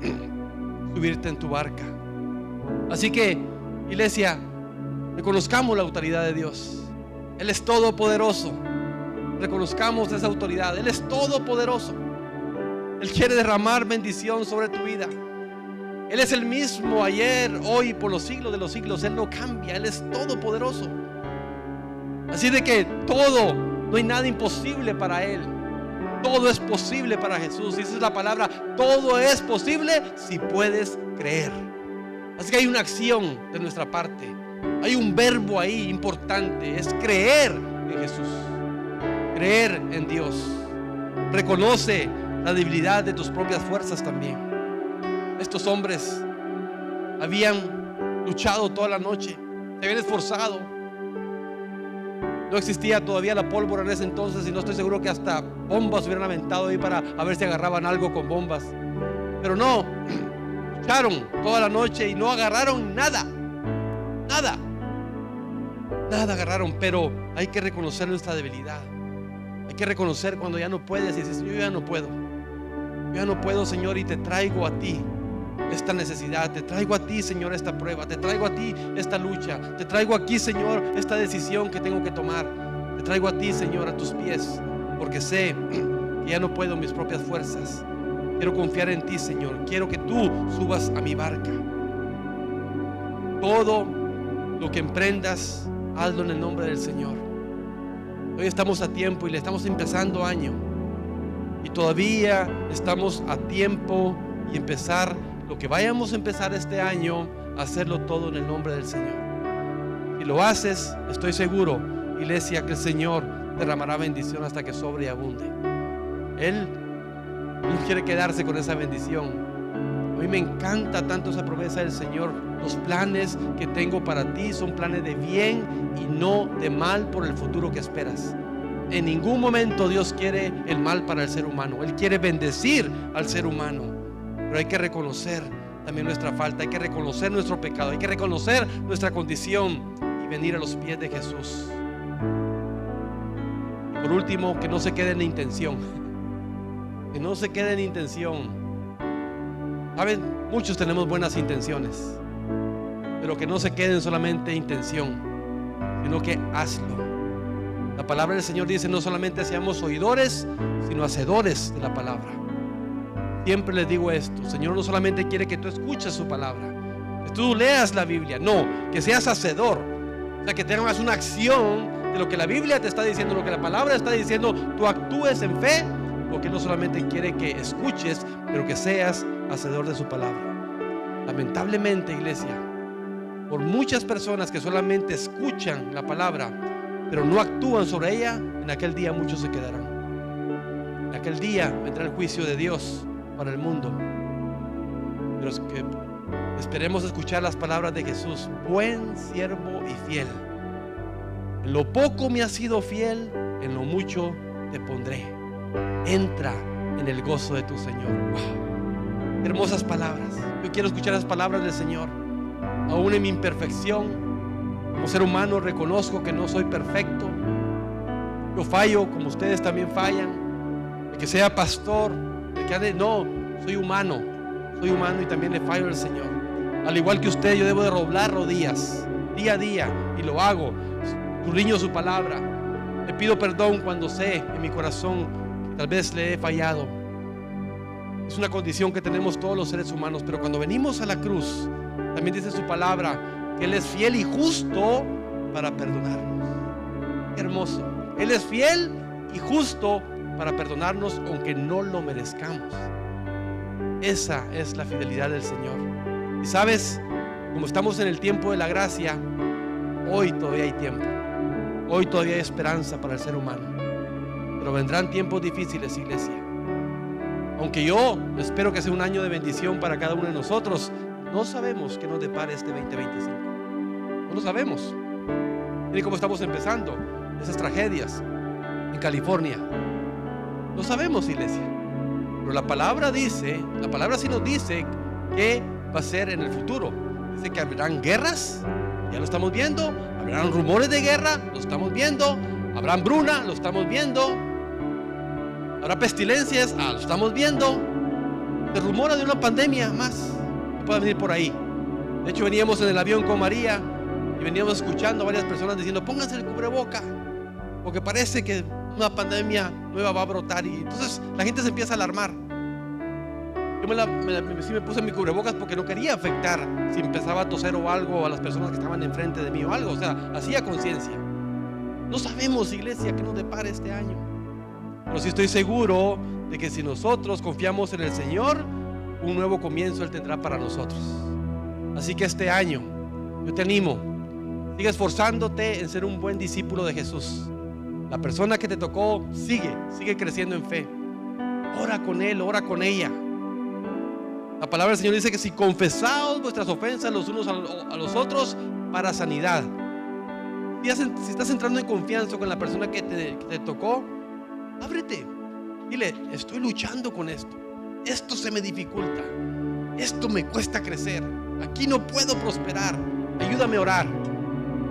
subirte en tu barca. Así que, iglesia, reconozcamos la autoridad de Dios. Él es todopoderoso. Reconozcamos esa autoridad. Él es todopoderoso. Él quiere derramar bendición sobre tu vida. Él es el mismo ayer, hoy, por los siglos de los siglos. Él no cambia, Él es todopoderoso. Así de que todo, no hay nada imposible para Él. Todo es posible para Jesús. Y esa es la palabra: todo es posible si puedes creer. Así que hay una acción de nuestra parte. Hay un verbo ahí importante, es creer en Jesús. Creer en Dios. Reconoce la debilidad de tus propias fuerzas también. Estos hombres habían luchado toda la noche, se habían esforzado. No existía todavía la pólvora en ese entonces, y no estoy seguro que hasta bombas hubieran aventado ahí para a ver si agarraban algo con bombas. Pero no, lucharon toda la noche y no agarraron nada. Nada agarraron. Pero hay que reconocer nuestra debilidad. Hay que reconocer cuando ya no puedes y dices: yo ya no puedo. Yo ya no puedo, Señor, y te traigo a ti esta necesidad. Te traigo a ti, Señor, esta prueba. Te traigo a ti esta lucha. Te traigo aquí, Señor, esta decisión que tengo que tomar. Te traigo a ti, Señor, a tus pies, porque sé que ya no puedo en mis propias fuerzas. Quiero confiar en ti, Señor. Quiero que tú subas a mi barca. Todo lo que emprendas, hazlo en el nombre del Señor. Hoy estamos a tiempo y le estamos empezando año. Y todavía estamos a tiempo y empezar lo que vayamos a empezar este año, hacerlo todo en el nombre del Señor. Si lo haces, estoy seguro, iglesia, que el Señor derramará bendición hasta que sobre y abunde. Él no quiere quedarse con esa bendición. A mí me encanta tanto esa promesa del Señor. Los planes que tengo para ti son planes de bien y no de mal por el futuro que esperas. En ningún momento Dios quiere el mal para el ser humano. Él quiere bendecir al ser humano. Pero hay que reconocer también nuestra falta, hay que reconocer nuestro pecado, hay que reconocer nuestra condición y venir a los pies de Jesús. Y por último, que no se quede en la intención. Que no se quede en intención. Saben, muchos tenemos buenas intenciones, pero que no se queden solamente intención, sino que hazlo. La palabra del Señor dice: no solamente seamos oidores, sino hacedores de la palabra. Siempre les digo esto: el Señor no solamente quiere que tú escuches su palabra, que tú leas la Biblia, no, que seas hacedor. O sea, que tengas una acción de lo que la Biblia te está diciendo, lo que la palabra está diciendo, tú actúes en fe, porque no solamente quiere que escuches, pero que seas hacedor de su palabra. Lamentablemente, iglesia, por muchas personas que solamente escuchan la palabra pero no actúan sobre ella, en aquel día muchos se quedarán. En aquel día vendrá el juicio de Dios para el mundo. Pero es que esperemos escuchar las palabras de Jesús: buen siervo y fiel. En lo poco me has sido fiel, en lo mucho te pondré. Entra en el gozo de tu Señor. Wow. Hermosas palabras. Yo quiero escuchar las palabras del Señor. Aún en mi imperfección, como ser humano, reconozco que no soy perfecto. Yo fallo como ustedes también fallan. El que sea pastor, el que ande, no, soy humano y también le fallo al Señor. Al igual que usted, yo debo de doblar rodillas día a día, y lo hago. Subliño su palabra. Le pido perdón cuando sé en mi corazón que tal vez le he fallado. Es una condición que tenemos todos los seres humanos, pero cuando venimos a la cruz, también dice su palabra que Él es fiel y justo para perdonarnos. Qué hermoso. Él es fiel y justo para perdonarnos aunque no lo merezcamos. Esa es la fidelidad del Señor. Y sabes, como estamos en el tiempo de la gracia, hoy todavía hay tiempo. Hoy todavía hay esperanza para el ser humano. Pero vendrán tiempos difíciles, iglesia. Aunque yo espero que sea un año de bendición para cada uno de nosotros, no sabemos qué nos depara este 2025. No lo sabemos. Miren cómo estamos empezando. Esas tragedias en California. No sabemos, iglesia. Pero la palabra sí nos dice que va a ser en el futuro. Dice que habrán guerras, ya lo estamos viendo. Habrán rumores de guerra, lo estamos viendo. Habrá hambruna, lo estamos viendo. Habrá pestilencias, lo estamos viendo. Se rumora de una pandemia más que pueda venir por ahí. De hecho, veníamos en el avión con María y veníamos escuchando a varias personas diciendo: pónganse el cubreboca, porque parece que una pandemia nueva va a brotar. Y entonces la gente se empieza a alarmar. Yo sí me puse mi cubrebocas porque no quería afectar si empezaba a toser o algo a las personas que estaban enfrente de mí o algo. O sea, hacía conciencia. No sabemos, iglesia, qué nos depara este año. Pero sí estoy seguro de que si nosotros confiamos en el Señor, un nuevo comienzo Él tendrá para nosotros. Así que este año yo te animo, sigue esforzándote en ser un buen discípulo de Jesús. La persona que te tocó sigue creciendo en fe. Ora con él, ora con ella. La palabra del Señor dice que si confesaos vuestras ofensas los unos a los otros para sanidad. Si estás entrando en confianza con la persona que te tocó, ábrete. Dile: estoy luchando con esto. Esto se me dificulta. Esto me cuesta crecer. Aquí no puedo prosperar. Ayúdame a orar.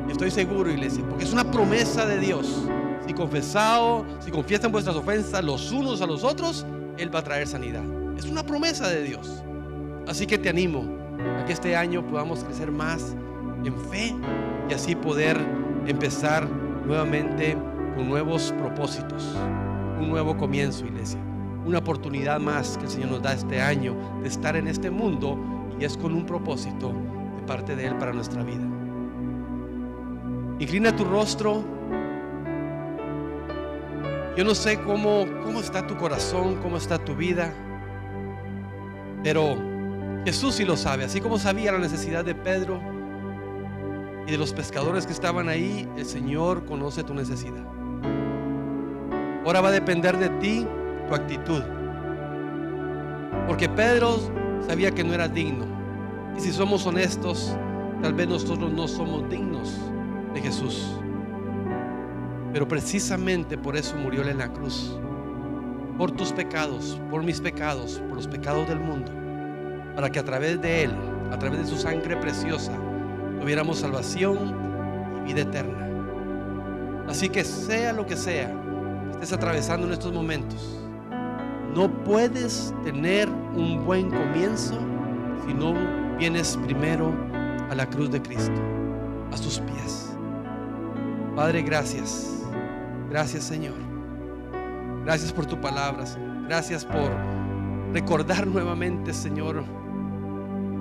Y estoy seguro, iglesia, porque es una promesa de Dios. Si confiesan vuestras ofensas los unos a los otros, Él va a traer sanidad. Es una promesa de Dios. Así que te animo a que este año podamos crecer más en fe y así poder empezar nuevamente con nuevos propósitos. Un nuevo comienzo, iglesia. Una oportunidad más que el Señor nos da este año de estar en este mundo, y es con un propósito de parte de Él para nuestra vida. Inclina tu rostro. Yo no sé cómo está tu corazón, cómo está tu vida, pero Jesús sí lo sabe. Así como sabía la necesidad de Pedro y de los pescadores que estaban ahí, el Señor conoce tu necesidad. Ahora va a depender de ti tu actitud, porque Pedro sabía que no era digno. Y si somos honestos, tal vez nosotros no somos dignos de Jesús, pero precisamente por eso murió Él en la cruz, por tus pecados, por mis pecados, por los pecados del mundo, para que a través de Él, a través de su sangre preciosa, tuviéramos salvación y vida eterna. Así que sea lo que sea que estés atravesando en estos momentos, no puedes tener un buen comienzo si no vienes primero a la cruz de Cristo, a sus pies. Padre, gracias. Gracias, Señor. Gracias por tu palabra, Señor. Gracias por recordar nuevamente, Señor,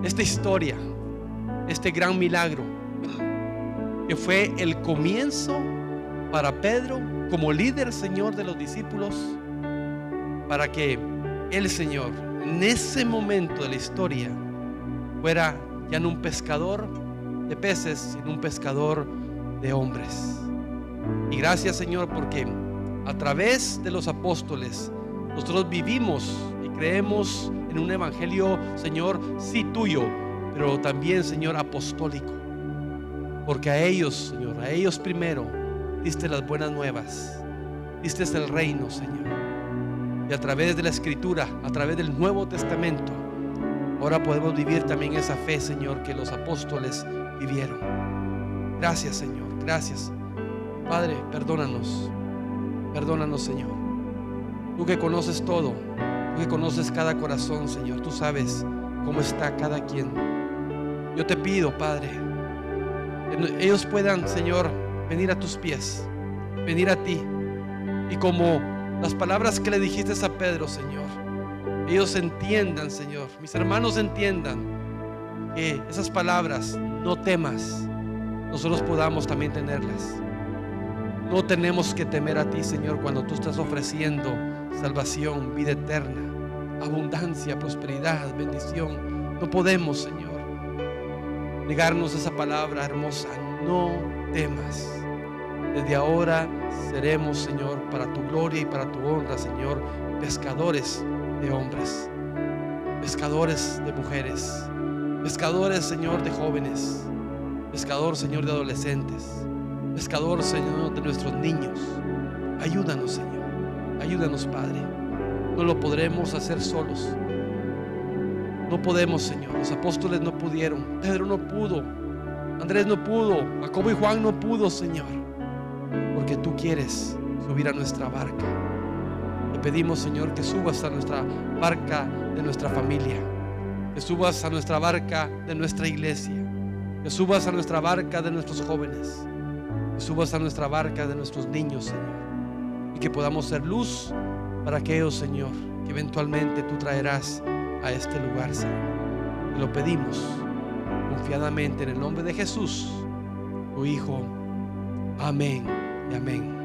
esta historia, este gran milagro que fue el comienzo para Pedro como líder, Señor, de los discípulos, para que el Señor en ese momento de la historia fuera ya no un pescador de peces, sino un pescador de hombres. Y gracias, Señor, porque a través de los apóstoles nosotros vivimos y creemos en un evangelio, Señor, sí tuyo, pero también, Señor, apostólico, porque a ellos, Señor, a ellos primero diste las buenas nuevas, diste el reino, Señor, y a través de la Escritura, a través del Nuevo Testamento, ahora podemos vivir también esa fe, Señor, que los apóstoles vivieron. Gracias, Señor, gracias. Padre, perdónanos, Señor. Tú que conoces todo, tú que conoces cada corazón, Señor, tú sabes cómo está cada quien. Yo te pido, Padre, que ellos puedan, Señor, venir a tus pies, venir a ti, y como las palabras que le dijiste a Pedro, Señor, ellos entiendan, Señor, mis hermanos entiendan que esas palabras, no temas, nosotros podamos también tenerlas. No tenemos que temer a ti, Señor, cuando tú estás ofreciendo salvación, vida eterna, abundancia, prosperidad, bendición. No podemos, Señor, negarnos esa palabra hermosa. No temas. Desde ahora seremos, Señor, para tu gloria y para tu honra, Señor, pescadores de hombres, pescadores de mujeres, pescadores, Señor, de jóvenes, pescador, Señor, de adolescentes, pescador, Señor, de nuestros niños. Ayúdanos, Señor, ayúdanos, Padre. No lo podremos hacer solos. No podemos, Señor. Los apóstoles no pudieron, Pedro no pudo, Andrés no pudo, Jacobo y Juan no pudo, Señor, porque tú quieres subir a nuestra barca. Te pedimos, Señor, que subas a nuestra barca de nuestra familia, que subas a nuestra barca de nuestra iglesia, que subas a nuestra barca de nuestros jóvenes, que subas a nuestra barca de nuestros niños, Señor, y que podamos ser luz para aquellos, Señor, que eventualmente tú traerás a este lugar, Señor. Te lo pedimos confiadamente en el nombre de Jesús, tu Hijo. Amén y amén.